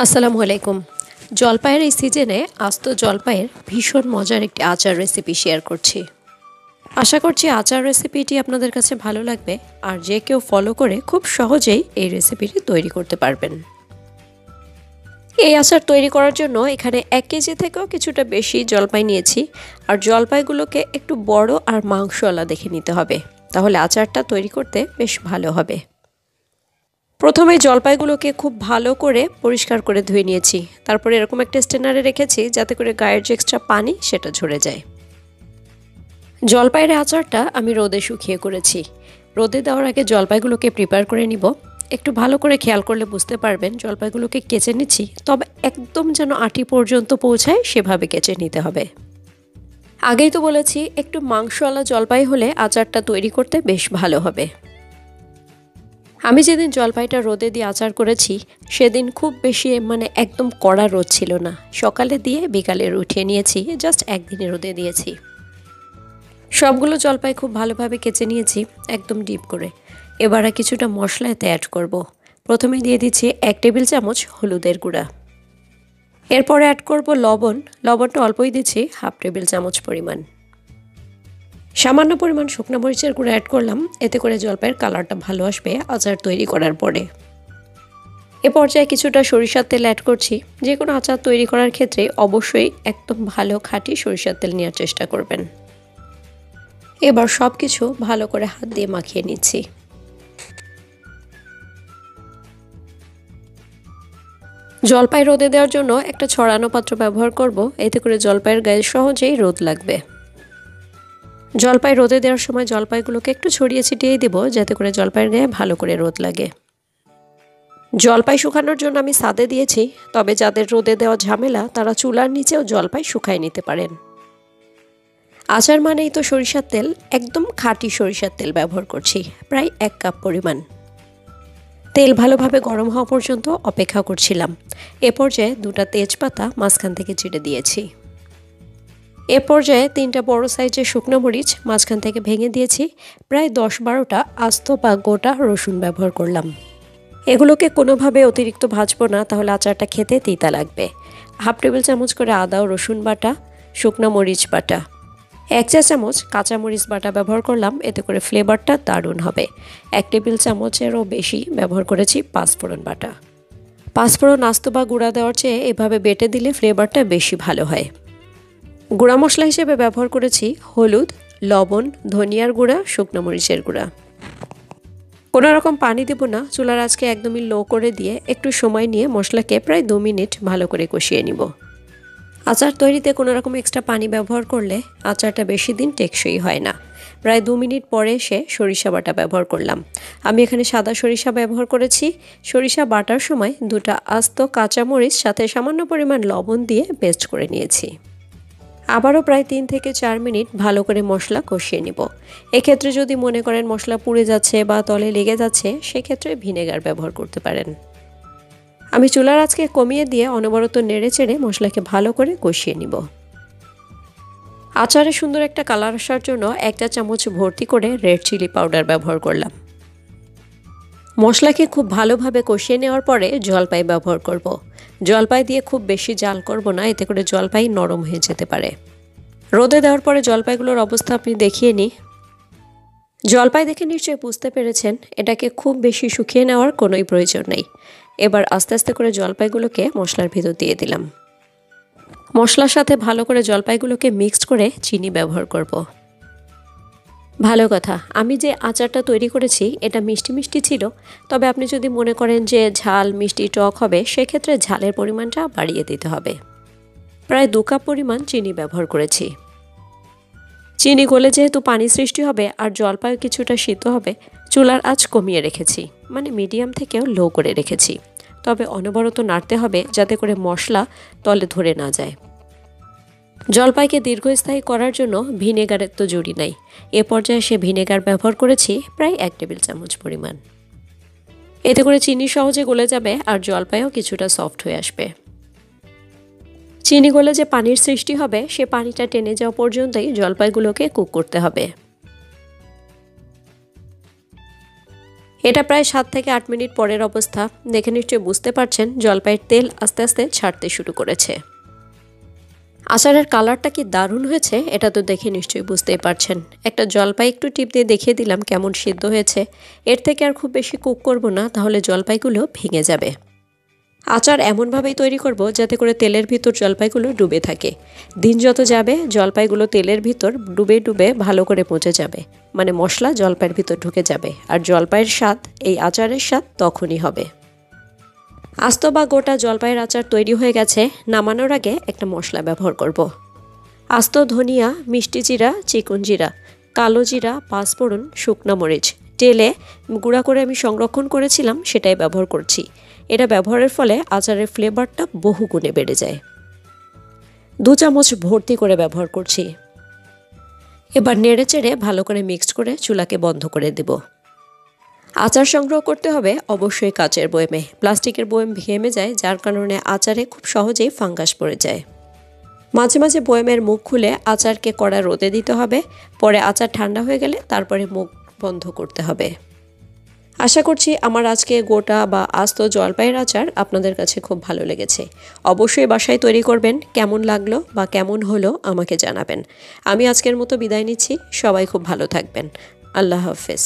আসসালামু আলাইকুম। জলপাইয়ের এই সিজনে আস্ত জলপাইয়ের ভীষণ মজার একটি আচার রেসিপি শেয়ার করছি। আশা করছি আচার রেসিপিটি আপনাদের কাছে ভালো লাগবে আর যে কেউ ফলো করে খুব সহজেই এই রেসিপিটি তৈরি করতে পারবেন। এই আচার তৈরি করার জন্য এখানে 1 কেজি থেকেও কিছুটা বেশি জলপাই নিয়েছি আর জলপাইগুলোকে একটু বড় আর মাংসওয়ালা দেখে নিতে হবে, তাহলে আচারটা তৈরি করতে বেশ ভালো হবে। প্রথমে জলপাইগুলোকে খুব ভালো করে পরিষ্কার করে ধুয়ে নিয়েছি, তারপরে এরকম একটা স্ট্রেনারে রেখেছি যাতে করে গায়ের যে এক্সট্রা পানি সেটা ঝরে যায়। জলপাইয়ের আচারটা আমি রোদে শুকিয়ে করেছি। রোদে দেওয়ার আগে জলপাইগুলোকে প্রিপেয়ার করে নিব। একটু ভালো করে খেয়াল করলে বুঝতে পারবেন জলপাইগুলোকে কেচে নিচ্ছি, তবে একদম যেন আটি পর্যন্ত পৌঁছায় সেভাবে কেচে নিতে হবে। আগেই তো বলেছি একটু মাংসওয়ালা জলপাই হলে আচারটা তৈরি করতে বেশ ভালো হবে। আমি যেদিন জলপাইটা রোদে দিয়ে আচার করেছি সেদিন খুব বেশি একদম কড়া রোদ ছিল না। সকালে দিয়ে বিকালে উঠিয়ে নিয়েছি, জাস্ট একদিনে রোদে দিয়েছি। সবগুলো জলপাই খুব ভালোভাবে কেচে নিয়েছি একদম ডিপ করে। এবার কিছুটা মশলা এতে অ্যাড করব। প্রথমে দিয়ে দিচ্ছি 1 টেবিল চামচ হলুদের গুঁড়া। এরপরে অ্যাড করব লবণ। লবণটা অল্পই দিচ্ছি, 1/2 টেবিল চামচ পরিমাণ। সামান্য পরিমাণ শুকনো মরিচের গুঁড়ো অ্যাড করলাম, এতে করে জলপাইয়ের কালারটা ভালো আসবে আচার তৈরি করার পরে। এ পর্যায়ে কিছুটা সরিষার তেল অ্যাড করছি। যে কোনো আচার তৈরি করার ক্ষেত্রে অবশ্যই একদম ভালো খাঁটি সরিষার তেল নেওয়ার চেষ্টা করবেন। এবার সব কিছু ভালো করে হাত দিয়ে মাখিয়ে নিচ্ছি। জলপাই রোদে দেওয়ার জন্য একটা ছড়ানো পাত্র ব্যবহার করব, এতে করে জলপাইয়ের গায়ে সহজেই রোদ লাগবে। জলপাই রোদে দেওয়ার সময় জলপাইগুলোকে একটু ছড়িয়ে ছিটিয়ে দেব যাতে করে জলপাইয়ের গায়ে ভালো করে রোদ লাগে। জলপাই শুকানোর জন্য আমি ছাদে দিয়েছি, তবে যাদের রোদে দেওয়া ঝামেলা তারা চুলার নিচেও জলপাই শুকায় নিতে পারেন। আচার মানেই তো সরিষার তেল, একদম খাঁটি সরিষার তেল ব্যবহার করছি, প্রায় 1 কাপ পরিমাণ। তেল ভালোভাবে গরম হওয়া পর্যন্ত অপেক্ষা করছিলাম। এ পর্যায়ে 2টা তেজপাতা মাঝখান থেকে চিড়ে দিয়েছি। এ পর্যায়ে 3টা বড় সাইজের শুকনো মরিচ মাঝখান থেকে ভেঙে দিয়েছি। প্রায় 10-12টা আস্ত বা গোটা রসুন ব্যবহার করলাম। এগুলোকে কোনোভাবে অতিরিক্ত ভাজবো না, তাহলে আচারটা খেতে তিতা লাগবে। 1/2 টেবিল চামচ করে আদা ও রসুন বাটা, শুকনো মরিচ বাটা, 1 চা চামচ কাঁচা মরিচ বাটা ব্যবহার করলাম, এতে করে ফ্লেভারটা দারুণ হবে। 1 টেবিল চামচেরও বেশি ব্যবহার করেছি পাঁচফোড়ন বাটা। পাঁচফোড়ন আস্ত বা গুঁড়া দেওয়ার চেয়ে এভাবে বেটে দিলে ফ্লেভারটা বেশি ভালো হয়। গুঁড়া মশলা হিসেবে ব্যবহার করেছি হলুদ, লবণ, ধনিয়ার গুঁড়া, শুকনো মরিচের গুঁড়া। কোনো রকম পানি দেব না, চুলার আঁচকে একদমই লো করে দিয়ে একটু সময় নিয়ে মশলাকে প্রায় 2 মিনিট ভালো করে কষিয়ে নিব। আচার তৈরিতে কোনো রকম এক্সট্রা পানি ব্যবহার করলে আচারটা বেশি দিন টেকসই হয় না। প্রায় 2 মিনিট পরে এসে সরিষা বাটা ব্যবহার করলাম। আমি এখানে সাদা সরিষা ব্যবহার করেছি। সরিষা বাটার সময় 2টা আস্ত কাঁচামরিচ সাথে সামান্য পরিমাণ লবণ দিয়ে পেস্ট করে নিয়েছি। আবারও প্রায় 3 থেকে 4 মিনিট ভালো করে মশলা কষিয়ে নিব। এক্ষেত্রে যদি মনে করেন মশলা পুড়ে যাচ্ছে বা তলে লেগে যাচ্ছে, সেক্ষেত্রে ভিনেগার ব্যবহার করতে পারেন। আমি চুলার আঁচকে কমিয়ে দিয়ে অনবরত নেড়ে চেড়ে মশলাকে ভালো করে কষিয়ে নিব। আচারে সুন্দর একটা কালার আসার জন্য 1 চা চামচ ভর্তি করে রেড চিলি পাউডার ব্যবহার করলাম। মশলাকে খুব ভালোভাবে কষিয়ে নেওয়ার পরে জলপাই ব্যবহার করব। জলপাই দিয়ে খুব বেশি জাল করব না, এতে করে জলপাই নরম হয়ে যেতে পারে। রোদে দেওয়ার পরে জলপাইগুলোর অবস্থা আপনি দেখিয়ে নিন। জলপাই দেখে নিশ্চয়ই বুঝতে পেরেছেন এটাকে খুব বেশি শুকিয়ে নেওয়ার কোনোই প্রয়োজন নেই। এবার আস্তে আস্তে করে জলপাইগুলোকে মশলার ভিতর দিয়ে দিলাম। মশলার সাথে ভালো করে জলপাইগুলোকে মিক্সড করে চিনি ব্যবহার করব। ভালো কথা, আমি যে আচারটা তৈরি করেছি এটা মিষ্টি মিষ্টি ছিল, তবে আপনি যদি মনে করেন যে ঝাল মিষ্টি টক হবে, সেক্ষেত্রে ঝালের পরিমাণটা বাড়িয়ে দিতে হবে। প্রায় 2 কাপ পরিমাণ চিনি ব্যবহার করেছি। চিনি গলে যেহেতু পানি সৃষ্টি হবে আর জলপাই কিছুটা সিদ্ধ হবে, চুলার আঁচ কমিয়ে রেখেছি, মিডিয়াম থেকেও লো করে রেখেছি। তবে অনবরত নাড়তে হবে যাতে করে মশলা তলে ধরে না যায়। জলপাইকে দীর্ঘস্থায়ী করার জন্য ভিনেগারের তো জুড়ি নাই। এ পর্যায়ে সে ভিনেগার ব্যবহার করেছি প্রায় 1 টেবিল চামচ পরিমাণ। এতে করে চিনি সহজে গলে যাবে আর জলপাইও কিছুটা সফট হয়ে আসবে। চিনি গলে যে পানির সৃষ্টি হবে, সে পানিটা টেনে যাওয়া পর্যন্তই জলপাইগুলোকে কুক করতে হবে। এটা প্রায় 7 থেকে 8 মিনিট পরের অবস্থা। দেখে নিশ্চয়ই বুঝতে পারছেন জলপাইয়ের তেল আস্তে আস্তে ছাড়তে শুরু করেছে। আচারের কালারটা কি দারুণ হয়েছে এটা তো দেখে নিশ্চয়ই বুঝতেই পারছেন। একটা জলপাই একটু টিপ দিয়ে দেখিয়ে দিলাম কেমন সিদ্ধ হয়েছে। এর থেকে আর খুব বেশি কুক করব না, তাহলে জলপাইগুলো ভেঙে যাবে। আচার এমনভাবেই তৈরি করব যাতে করে তেলের ভিতর জলপাইগুলো ডুবে থাকে। দিন যত যাবে জলপাইগুলো তেলের ভিতর ডুবে ডুবে ভালো করে পচে যাবে, মানে মশলা জলপাইয়ের ভিতর ঢুকে যাবে, আর জলপাইয়ের স্বাদ এই আচারের স্বাদ তখনই হবে। আস্ত বা গোটা জলপাইয়ের আচার তৈরি হয়ে গেছে। নামানোর আগে একটা মশলা ব্যবহার করব। আস্ত ধনিয়া, মিষ্টি জিরা, চিকন জিরা, কালো জিরা, পাঁচফোড়ন, শুকনো মরিচ তেলে গুঁড়া করে আমি সংরক্ষণ করেছিলাম, সেটাই ব্যবহার করছি। এটা ব্যবহারের ফলে আচারের ফ্লেভারটা বহুগুণে বেড়ে যায়। 2 চামচ ভর্তি করে ব্যবহার করছি। এবার নেড়ে চেড়ে ভালো করে মিক্সড করে চুলাকে বন্ধ করে দেব। আচার সংগ্রহ করতে হবে অবশ্যই কাচের বয়মে। প্লাস্টিকের বয়ম ঘেমে যায়, যার কারণে আচারে খুব সহজেই ফাঙ্গাস পড়ে যায়। মাঝে মাঝে বয়মের মুখ খুলে আচারকে কড়া রোদে দিতে হবে। পরে আচার ঠান্ডা হয়ে গেলে তারপরে মুখ বন্ধ করতে হবে। আশা করছি আমার আজকে গোটা বা আস্ত জলপাইয়ের আচার আপনাদের কাছে খুব ভালো লেগেছে। অবশ্যই বাসায় তৈরি করবেন। কেমন লাগলো বা কেমন হলো আমাকে জানাবেন। আমি আজকের মতো বিদায় নিচ্ছি। সবাই খুব ভালো থাকবেন। আল্লাহ হাফেজ।